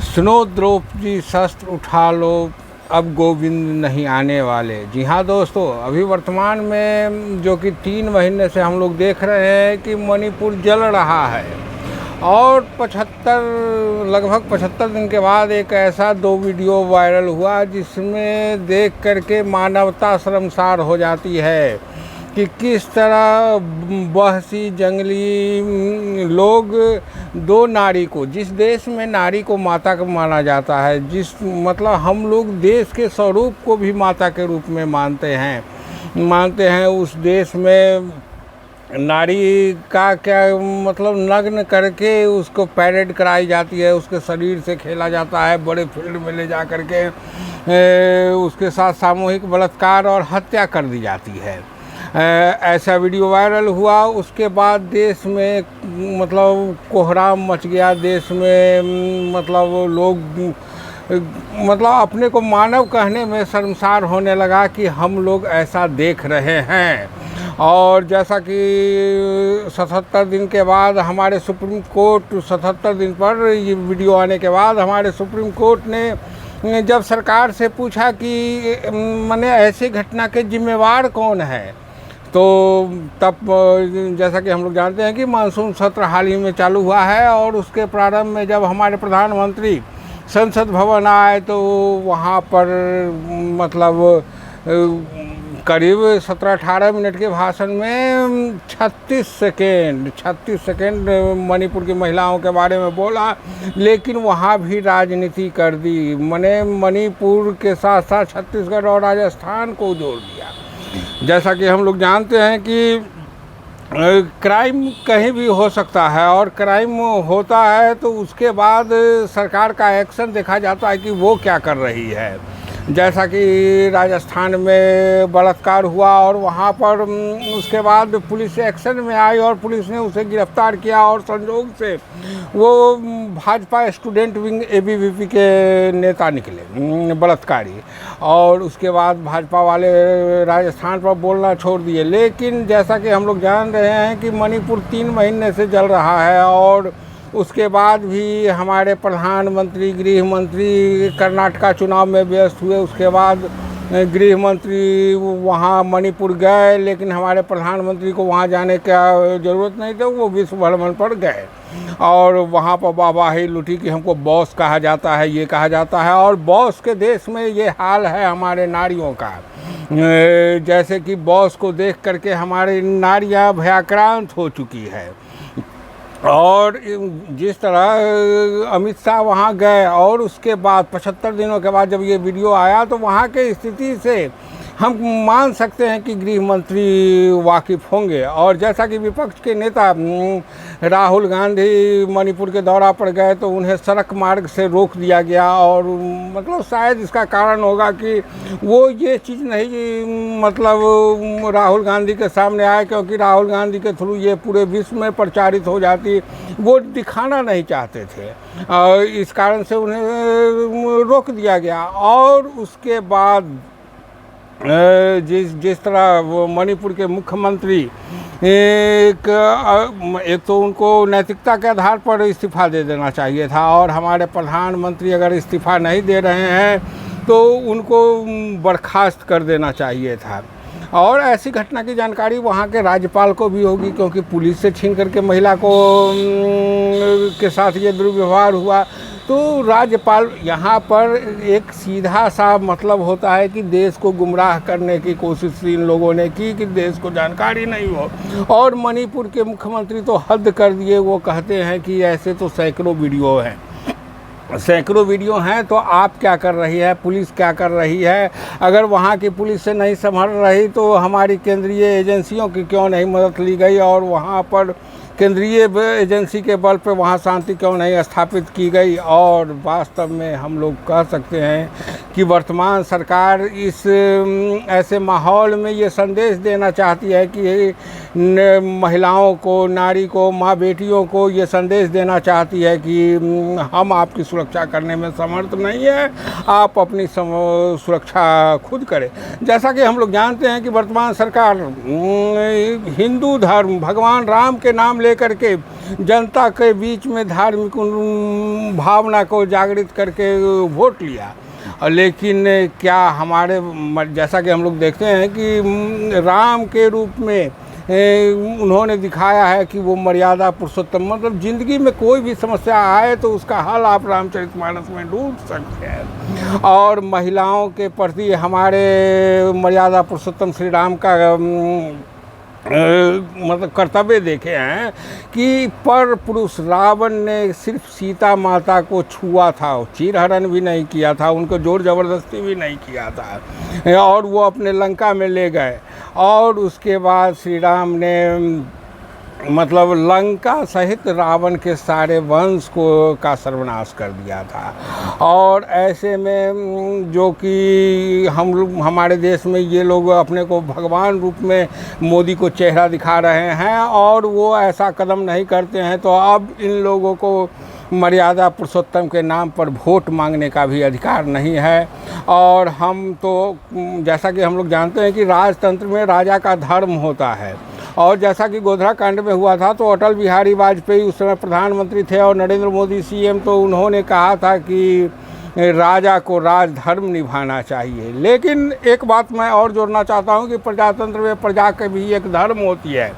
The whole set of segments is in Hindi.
सुनो द्रौपदी शस्त्र उठा लो, अब गोविंद नहीं आने वाले। जी हाँ दोस्तों, अभी वर्तमान में जो कि 3 महीने से हम लोग देख रहे हैं कि मणिपुर जल रहा है और लगभग 75 दिन के बाद एक ऐसा 2 वीडियो वायरल हुआ जिसमें देख करके मानवता शर्मसार हो जाती है कि किस तरह बहसी जंगली लोग 2 नारी को, जिस देश में नारी को माता का माना जाता है, मतलब हम लोग देश के स्वरूप को भी माता के रूप में मानते हैं, उस देश में नारी का क्या मतलब नग्न करके उसको पैरेड कराई जाती है, उसके शरीर से खेला जाता है, बड़े फील्ड में ले जा करके उसके साथ सामूहिक बलात्कार और हत्या कर दी जाती है। ऐसा वीडियो वायरल हुआ। उसके बाद देश में मतलब कोहराम मच गया। देश में मतलब लोग मतलब अपने को मानव कहने में शर्मसार होने लगा कि हम लोग ऐसा देख रहे हैं। और जैसा कि 77 दिन के बाद हमारे सुप्रीम कोर्ट 77 दिन पर ये वीडियो आने के बाद हमारे सुप्रीम कोर्ट ने जब सरकार से पूछा कि माने ऐसी घटना के जिम्मेवार कौन है, तो तब जैसा कि हम लोग जानते हैं कि मानसून सत्र हाल ही में चालू हुआ है और उसके प्रारंभ में जब हमारे प्रधानमंत्री संसद भवन आए तो वहाँ पर मतलब करीब 17-18 मिनट के भाषण में 36 सेकेंड मणिपुर की महिलाओं के बारे में बोला, लेकिन वहाँ भी राजनीति कर दी। मणिपुर के साथ साथ छत्तीसगढ़ और राजस्थान को जोड़ दिया। जैसा कि हम लोग जानते हैं कि क्राइम कहीं भी हो सकता है और क्राइम होता है तो उसके बाद सरकार का एक्शन देखा जाता है कि वो क्या कर रही है। जैसा कि राजस्थान में बलात्कार हुआ और वहाँ पर उसके बाद पुलिस एक्शन में आई और पुलिस ने उसे गिरफ्तार किया और संयोग से वो भाजपा स्टूडेंट विंग ABVP के नेता निकले बलात्कारी, और उसके बाद भाजपा वाले राजस्थान पर बोलना छोड़ दिए। लेकिन जैसा कि हम लोग जान रहे हैं कि मणिपुर 3 महीने से जल रहा है और उसके बाद भी हमारे प्रधानमंत्री, गृह मंत्री कर्नाटका चुनाव में व्यस्त हुए। उसके बाद गृह मंत्री वहाँ मणिपुर गए, लेकिन हमारे प्रधानमंत्री को वहाँ जाने का ज़रूरत नहीं था, वो विश्व भ्रमण पर गए और वहाँ पर वाहवाही लुटी कि हमको बॉस कहा जाता है, ये कहा जाता है। और बॉस के देश में ये हाल है हमारे नारियों का। जैसे कि बॉस को देख करके हमारी नारियाँ भयाक्रांत हो चुकी है। और जिस तरह अमित शाह वहाँ गए और उसके बाद 75 दिनों के बाद जब ये वीडियो आया तो वहाँ के स्थिति से हम मान सकते हैं कि गृह मंत्री वाकिफ़ होंगे। और जैसा कि विपक्ष के नेता राहुल गांधी मणिपुर के दौरा पर गए तो उन्हें सड़क मार्ग से रोक दिया गया, और मतलब शायद इसका कारण होगा कि वो ये चीज़ नहीं मतलब राहुल गांधी के सामने आए, क्योंकि राहुल गांधी के थ्रू ये पूरे विश्व में प्रचारित हो जाती, वो दिखाना नहीं चाहते थे और इस कारण से उन्हें रोक दिया गया। और उसके बाद जिस तरह वो मणिपुर के मुख्यमंत्री एक तो उनको नैतिकता के आधार पर इस्तीफ़ा दे देना चाहिए था, और हमारे प्रधानमंत्री अगर इस्तीफ़ा नहीं दे रहे हैं तो उनको बर्खास्त कर देना चाहिए था। और ऐसी घटना की जानकारी वहाँ के राज्यपाल को भी होगी, क्योंकि पुलिस से छीन करके महिला को के साथ ये दुर्व्यवहार हुआ। तो राज्यपाल यहाँ पर एक सीधा सा मतलब होता है कि देश को गुमराह करने की कोशिश इन लोगों ने की कि देश को जानकारी नहीं हो। और मणिपुर के मुख्यमंत्री तो हद कर दिए, वो कहते हैं कि ऐसे तो सैकड़ों वीडियो हैं, तो आप क्या कर रही है, पुलिस क्या कर रही है? अगर वहाँ की पुलिस से नहीं संभल रही तो हमारी केंद्रीय एजेंसियों की क्यों नहीं मदद ली गई और वहाँ पर केंद्रीय एजेंसी के बल पर वहाँ शांति क्यों नहीं स्थापित की गई? और वास्तव में हम लोग कह सकते हैं कि वर्तमान सरकार इस ऐसे माहौल में ये संदेश देना चाहती है कि महिलाओं को, नारी को, माँ बेटियों को ये संदेश देना चाहती है कि हम आपकी सुरक्षा करने में समर्थ नहीं है, आप अपनी सुरक्षा खुद करें। जैसा कि हम लोग जानते हैं कि वर्तमान सरकार हिंदू धर्म, भगवान राम के नाम लेकर के जनता के बीच में धार्मिक भावना को जागृत करके वोट लिया। लेकिन क्या हमारे, जैसा कि हम लोग देखते हैं कि राम के रूप में उन्होंने दिखाया है कि वो मर्यादा पुरुषोत्तम, मतलब ज़िंदगी में कोई भी समस्या आए तो उसका हल आप रामचरितमानस में ढूंढ सकते हैं। और महिलाओं के प्रति हमारे मर्यादा पुरुषोत्तम श्री राम का मतलब कर्तव्य देखे हैं कि पर पुरुष रावण ने सिर्फ सीता माता को छुआ था, चीरहरण भी नहीं किया था, उनको जोर ज़बरदस्ती भी नहीं किया था, और वो अपने लंका में ले गए। और उसके बाद श्री राम ने मतलब लंका सहित रावण के सारे वंश को का सर्वनाश कर दिया था। और ऐसे में जो कि हम लोग, हमारे देश में ये लोग अपने को भगवान रूप में मोदी को चेहरा दिखा रहे हैं और वो ऐसा कदम नहीं करते हैं, तो अब इन लोगों को मर्यादा पुरुषोत्तम के नाम पर वोट मांगने का भी अधिकार नहीं है। और हम तो जैसा कि हम लोग जानते हैं कि राजतंत्र में राजा का धर्म होता है, और जैसा कि गोधरा कांड में हुआ था तो अटल बिहारी वाजपेयी उस समय प्रधानमंत्री थे और नरेंद्र मोदी सीएम, तो उन्होंने कहा था कि राजा को राजधर्म निभाना चाहिए। लेकिन एक बात मैं और जोड़ना चाहता हूं कि प्रजातंत्र में प्रजा के भी एक धर्म होती है।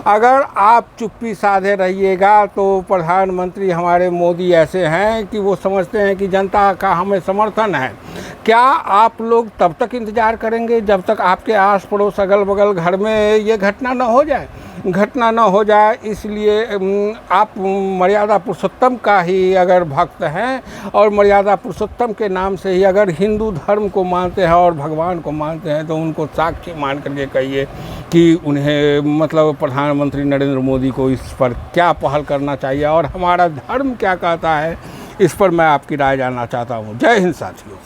अगर आप चुप्पी साधे रहिएगा तो प्रधानमंत्री हमारे मोदी ऐसे हैं कि वो समझते हैं कि जनता का हमें समर्थन है। क्या आप लोग तब तक इंतज़ार करेंगे जब तक आपके आस पड़ोस अगल बगल घर में ये घटना न हो जाए? इसलिए आप मर्यादा पुरुषोत्तम का ही अगर भक्त हैं और मर्यादा पुरुषोत्तम के नाम से ही अगर हिंदू धर्म को मानते हैं और भगवान को मानते हैं, तो उनको साक्षी मान करके कहिए कि उन्हें मतलब प्रधानमंत्री नरेंद्र मोदी को इस पर क्या पहल करना चाहिए और हमारा धर्म क्या कहता है, इस पर मैं आपकी राय जानना चाहता हूँ। जय हिंद साथियों।